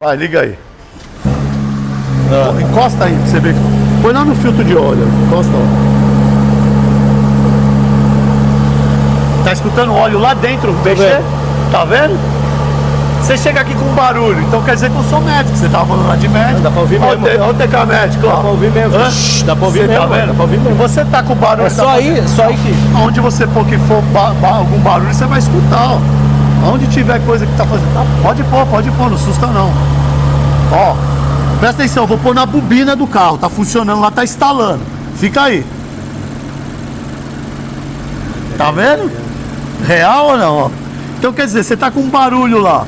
Vai, liga aí. Encosta aí pra você ver. Põe lá no filtro de óleo. Encosta lá. Tá escutando o óleo lá dentro mexer? Tá vendo? Você chega aqui com um barulho, então quer dizer que eu sou médico. Você tava falando lá de médico. Dá pra ouvir mesmo. Olha o TK médico, ó. Dá pra ouvir mesmo. Dá pra ouvir Você mesmo. tá vendo? Dá pra ouvir mesmo. Você tá com barulho. É só aí que... Onde você pôr que for algum barulho, você vai escutar, ó. Onde tiver coisa que tá fazendo. Tá, pode pôr, não assusta não. Ó, presta atenção, eu vou pôr na bobina do carro. Tá funcionando lá, tá instalando. Fica aí. Tá vendo? Real ou não? Ó? Então quer dizer, você tá com um barulho lá.